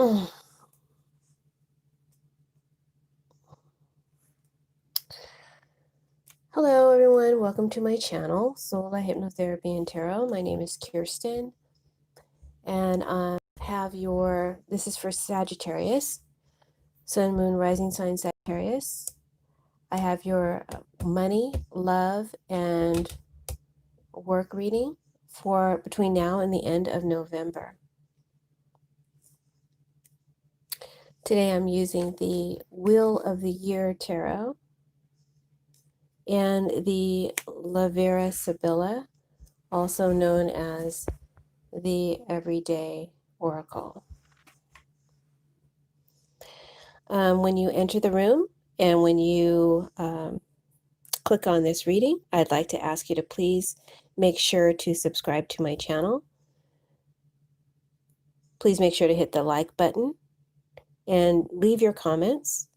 Hello, everyone. Welcome to my channel, Soulight Hypnotherapy and Tarot. My name is Kirsten, and I have this is for Sagittarius, Sun, Moon, Rising Sign Sagittarius. I have your money, love, and work reading for between now and the end of November. Today I'm using the Wheel of the Year Tarot and the La Vera Sibilla, also known as the Everyday Oracle. When you enter the room and when you click on this reading, I'd like to ask you to please make sure to subscribe to my channel. Please make sure to hit the like button and leave your comments.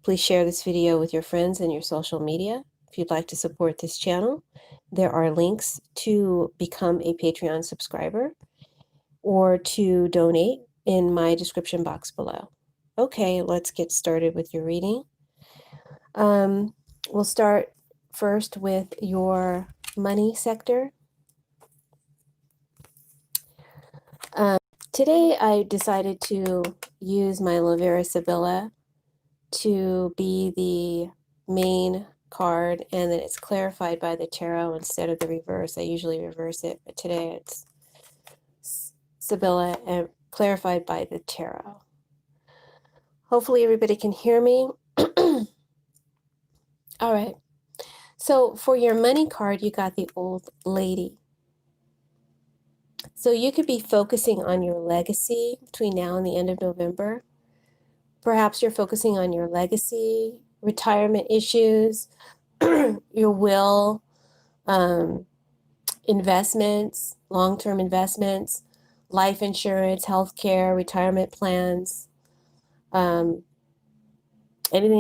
Please share this video with your friends and your social media. If you'd like to support this channel, there are links to become a Patreon subscriber or to donate in my description box below. Okay, let's get started with your reading. We'll start first with your money sector. Today I decided to use my La Vera Sibilla to be the main card, and then it's clarified by the tarot instead of the reverse. I usually reverse it, but today it's Sibilla and clarified by the tarot. Hopefully everybody can hear me. All right. So for your money card, you got the Old Lady. So you could be focusing on your legacy between now and the end of November. Perhaps you're focusing on your legacy, retirement issues, your will, investments, long-term investments, life insurance, healthcare, retirement plans, anything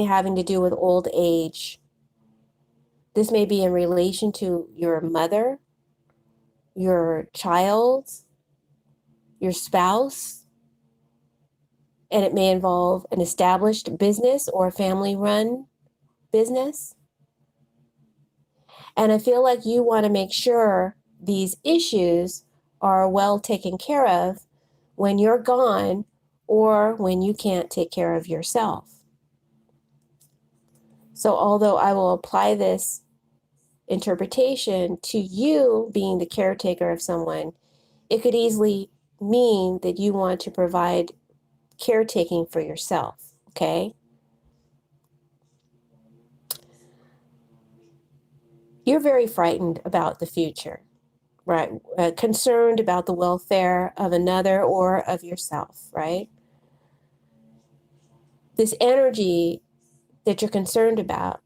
having to do with old age. This may be in relation to your mother, your child, your spouse, and it may involve an established business or a family-run business. And I feel like you want to make sure these issues are well taken care of when you're gone or when you can't take care of yourself. So although I will apply this interpretation to you being the caretaker of someone, it could easily mean that you want to provide caretaking for yourself, okay? You're very frightened about the future, right? Concerned about the welfare of another or of yourself, right? This energy that you're concerned about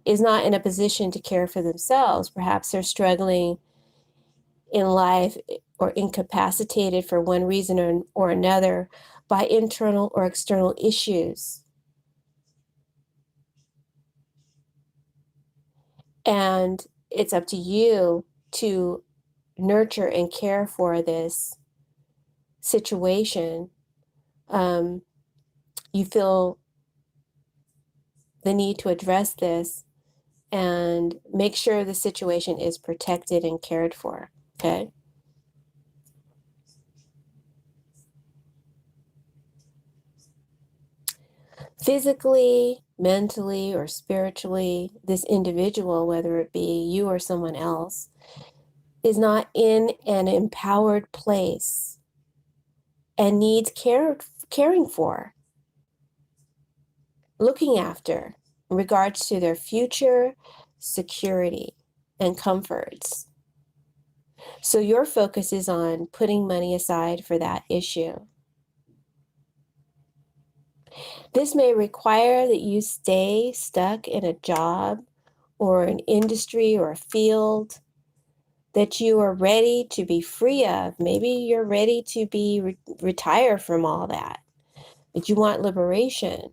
is not in a position to care for themselves. Perhaps they're struggling in life or incapacitated for one reason or another by internal or external issues. And it's up to you to nurture and care for this situation. You feel the need to address this and make sure the situation is protected and cared for, okay? Physically, mentally, or spiritually, this individual, whether it be you or someone else, is not in an empowered place and needs caring for, looking after in regards to their future security and comforts. So your focus is on putting money aside for that issue. This may require that you stay stuck in a job or an industry or a field that you are ready to be free of. Maybe you're ready to be retire from all that, but you want liberation.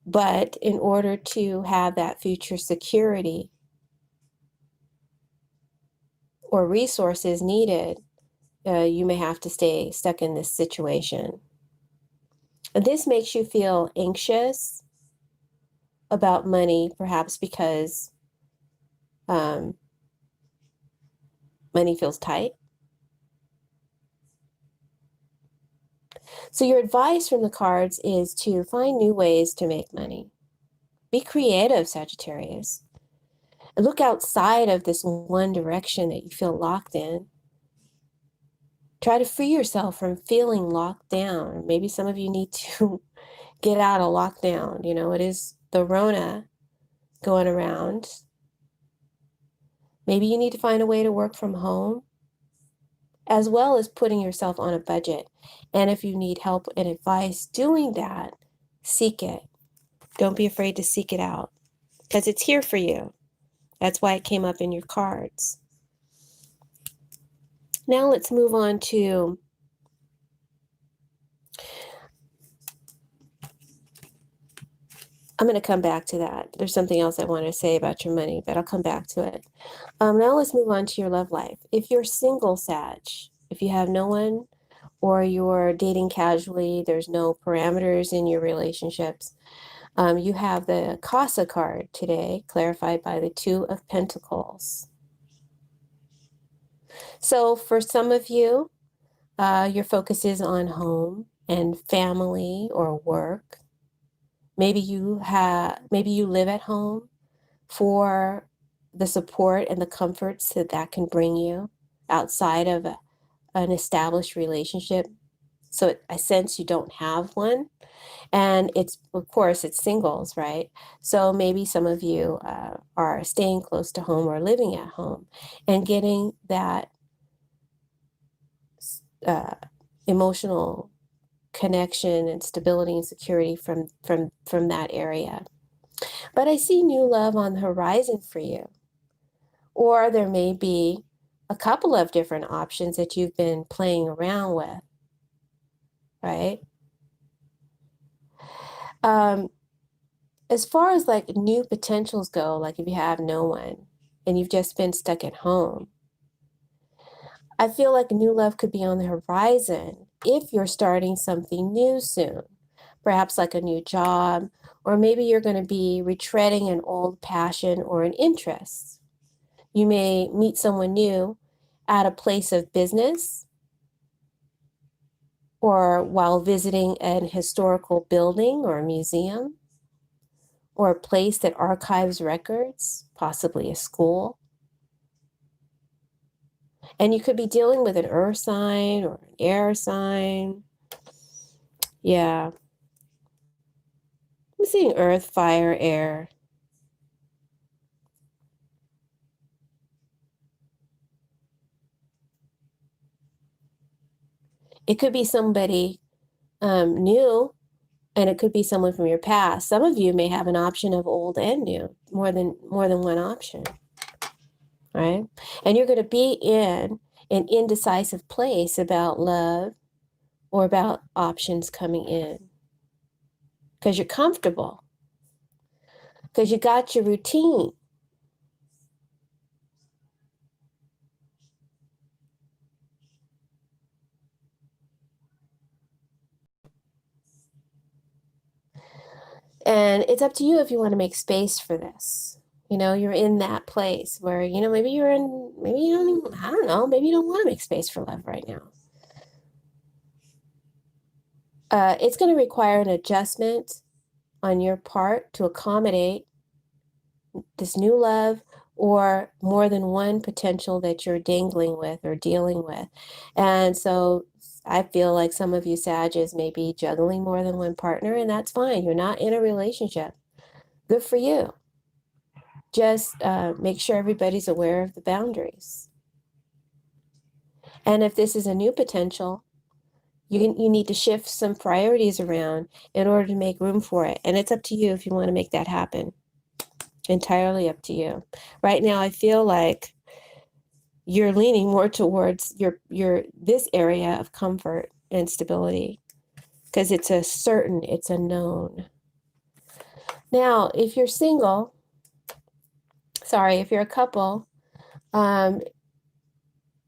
But in order to have that future security or resources needed, you may have to stay stuck in this situation. And this makes you feel anxious about money, perhaps because money feels tight. So your advice from the cards is to find new ways to make money. Be creative, Sagittarius. And look outside of this one direction that you feel locked in. Try to free yourself from feeling locked down. Maybe some of you need to get out of lockdown. You know, it is the Rona going around. Maybe you need to find a way to work from home, as well as putting yourself on a budget. And if you need help and advice doing that, seek it. Don't be afraid to seek it out, because it's here for you. That's why it came up in your cards. Now let's move on to I'm going to come back to that. There's something else I want to say about your money, but I'll come back to it. Now let's move on to your love life. If you're single, Sag, if you have no one or you're dating casually, there's no parameters in your relationships, you have the Casa card today, clarified by the Two of Pentacles. So for some of you, your focus is on home and family or work. Maybe you live at home for the support and the comforts that can bring you outside of an established relationship. So I sense you don't have one. And of course, it's singles, right? So maybe some of you are staying close to home or living at home and getting that emotional connection and stability and security from that area. But I see new love on the horizon for you. Or there may be a couple of different options that you've been playing around with, right? As far as like new potentials go, like if you have no one and you've just been stuck at home, I feel like new love could be on the horizon if you're starting something new soon, perhaps like a new job, or maybe you're going to be retreading an old passion or an interest. You may meet someone new at a place of business or while visiting an historical building or a museum or a place that archives records, possibly a school. And you could be dealing with an earth sign or an air sign. Yeah. I'm seeing earth, fire, air. It could be somebody new, and it could be someone from your past. Some of you may have an option of old and new, more than one option, right? And you're going to be in an indecisive place about love or about options coming in because you're comfortable, because you got your routine. And it's up to you if you want to make space for this. You know, you're in that place where, you know, maybe you don't, I don't know, maybe you don't want to make space for love right now. It's going to require an adjustment on your part to accommodate this new love or more than one potential that you're dangling with or dealing with. And so I feel like some of you Sages may be juggling more than one partner, and that's fine. You're not in a relationship. Good for you. Just make sure everybody's aware of the boundaries. And if this is a new potential, you need to shift some priorities around in order to make room for it. And it's up to you if you want to make that happen. Entirely up to you. Right now, I feel like you're leaning more towards your this area of comfort and stability because it's a known. Now, if you're single, sorry, if you're a couple,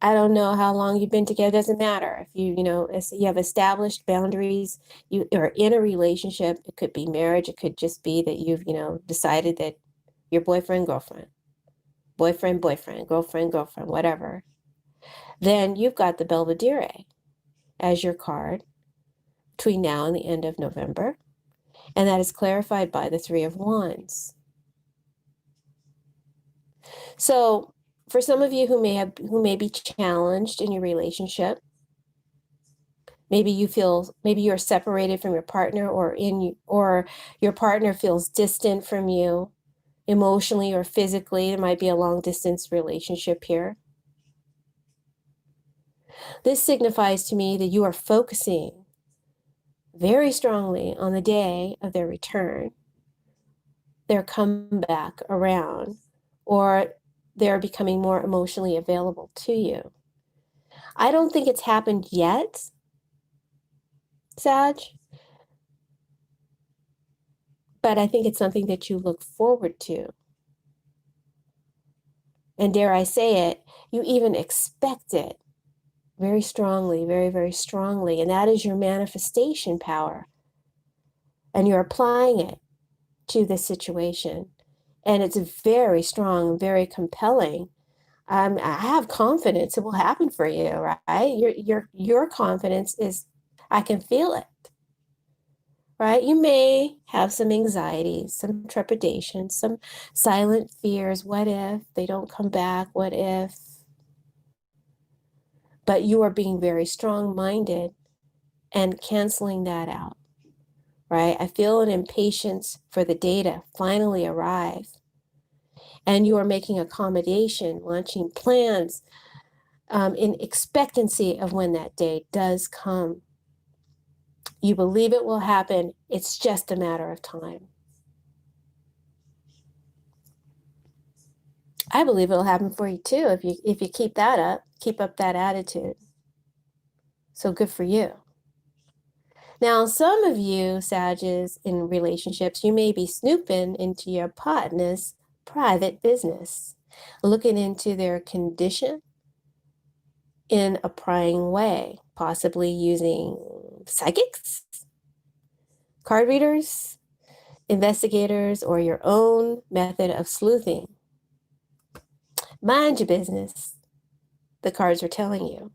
I don't know how long you've been together, doesn't matter. If you have established boundaries, you are in a relationship, it could be marriage, it could just be that you've, decided that you're boyfriend, girlfriend, boyfriend, boyfriend, girlfriend, girlfriend, whatever. Then you've got the Belvedere as your card between now and the end of November. And that is clarified by the Three of Wands. So for some of you who may be challenged in your relationship, maybe you're separated from your partner, or your partner feels distant from you emotionally or physically. There might be a long distance relationship here. This signifies to me that you are focusing very strongly on the day of their return, their comeback around, or they're becoming more emotionally available to you. I don't think it's happened yet, Sag, but I think it's something that you look forward to. And dare I say it, you even expect it very strongly, very, very strongly. And that is your manifestation power. And you're applying it to this situation. And it's very strong, very compelling. I have confidence it will happen for you, right? Your confidence is, I can feel it, right? You may have some anxiety, some trepidation, some silent fears. What if they don't come back? What if? But you are being very strong-minded and canceling that out, right? I feel an impatience for the day to finally arrive. And you are making accommodation, launching plans, in expectancy of when that day does come. You believe it will happen. It's just a matter of time. I believe it'll happen for you too if you keep that up, keep up that attitude. So good for you. Now, some of you, Sages, in relationships, you may be snooping into your partner's private business, looking into their condition in a prying way, possibly using psychics, card readers, investigators, or your own method of sleuthing. Mind your business, the cards are telling you.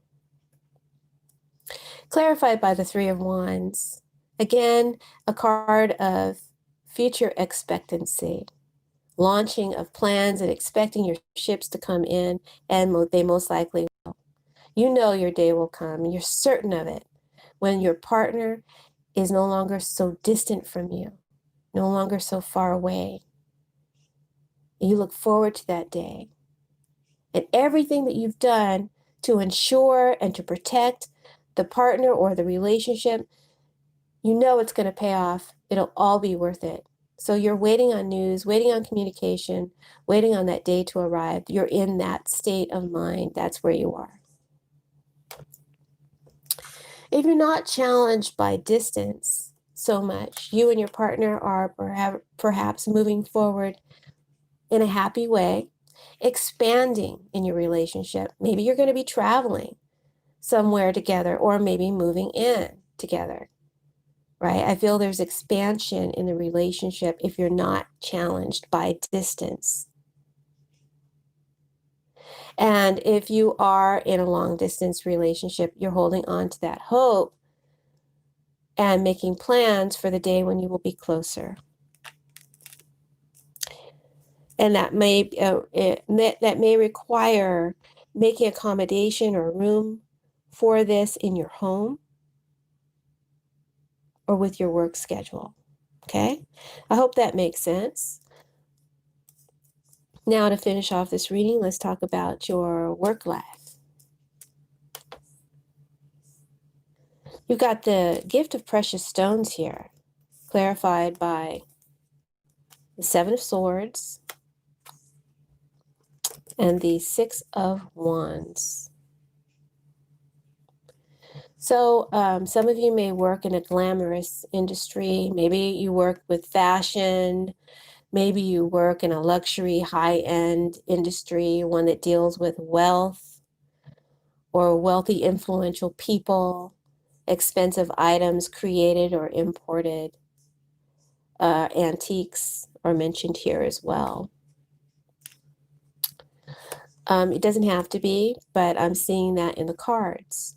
Clarified by the Three of Wands. Again, a card of future expectancy, launching of plans and expecting your ships to come in, and they most likely will. You know your day will come, and you're certain of it when your partner is no longer so distant from you, no longer so far away. You look forward to that day. And everything that you've done to ensure and to protect the partner or the relationship, you know it's going to pay off. It'll all be worth it. So you're waiting on news, waiting on communication, waiting on that day to arrive. You're in that state of mind. That's where you are. If you're not challenged by distance so much, you and your partner are perhaps moving forward in a happy way, expanding in your relationship. Maybe you're going to be traveling somewhere together, or maybe moving in together, right? I feel there's expansion in the relationship if you're not challenged by distance. And if you are in a long distance relationship, you're holding on to that hope and making plans for the day when you will be closer. And that may require making accommodation or room for this in your home or with your work schedule. Okay? I hope that makes sense. Now, to finish off this reading, let's talk about your work life. You've got the gift of precious stones here, clarified by the Seven of Swords and the Six of Wands. So some of you may work in a glamorous industry. Maybe you work with fashion. Maybe you work in a luxury, high-end industry, one that deals with wealth. or wealthy, influential people, expensive items created or imported, antiques are mentioned here as well. It doesn't have to be, but I'm seeing that in the cards.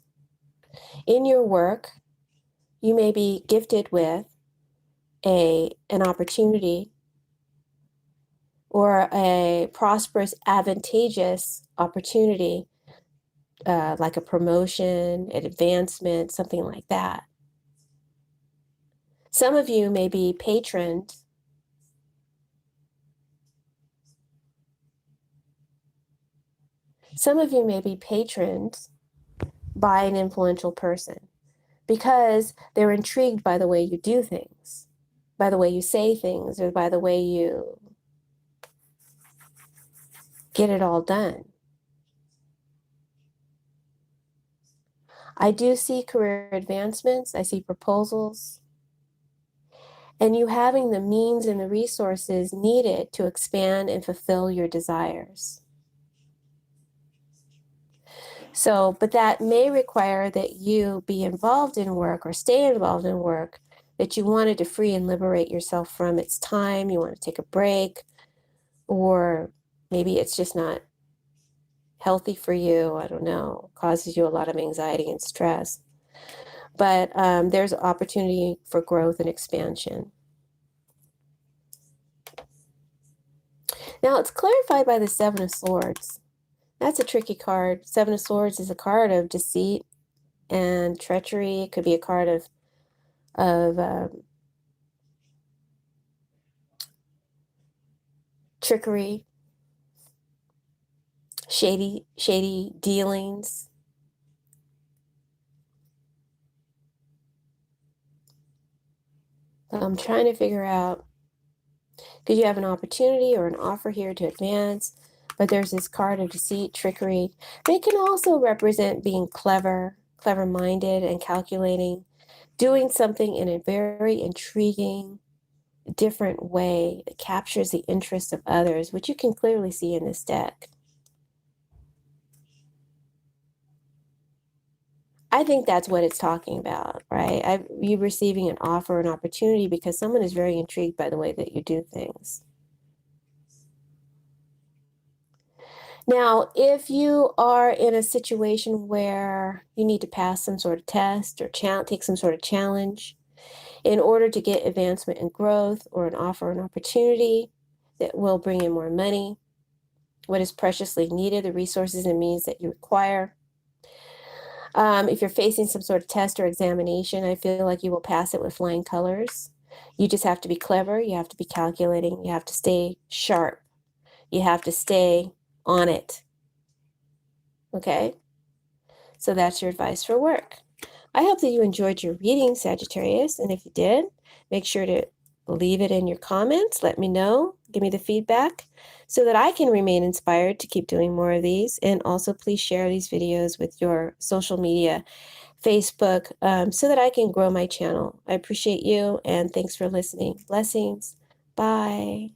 In your work, you may be gifted with an opportunity or a prosperous, advantageous opportunity, like a promotion, an advancement, something like that. Some of you may be patroned by an influential person because they're intrigued by the way you do things, by the way you say things, or by the way you get it all done. I do see career advancements. I see proposals. And you having the means and the resources needed to expand and fulfill your desires. So, but that may require that you be involved in work or stay involved in work that you wanted to free and liberate yourself from. It's time, you want to take a break, or maybe it's just not healthy for you. I don't know, causes you a lot of anxiety and stress. But there's opportunity for growth and expansion. Now it's clarified by the Seven of Swords. That's a tricky card. Seven of Swords is a card of deceit and treachery. It could be a card of trickery, shady dealings. I'm trying to figure out, because you have an opportunity or an offer here to advance, but there's this card of deceit, trickery. They can also represent being clever-minded and calculating, doing something in a very intriguing, different way that captures the interest of others, which you can clearly see in this deck. I think that's what it's talking about, right? You receiving an offer, an opportunity, because someone is very intrigued by the way that you do things. Now, if you are in a situation where you need to pass some sort of test or take some sort of challenge in order to get advancement and growth, or an offer, an opportunity that will bring in more money, what is preciously needed, the resources and means that you require. If you're facing some sort of test or examination, I feel like you will pass it with flying colors. You just have to be clever. You have to be calculating. You have to stay sharp. You have to stay on it. Okay? So that's your advice for work. I hope that you enjoyed your reading, Sagittarius. And if you did, make sure to leave it in your comments. Let me know. Give me the feedback so that I can remain inspired to keep doing more of these. And also, please share these videos with your social media, Facebook, so that I can grow my channel. I appreciate you, and thanks for listening. Blessings. Bye.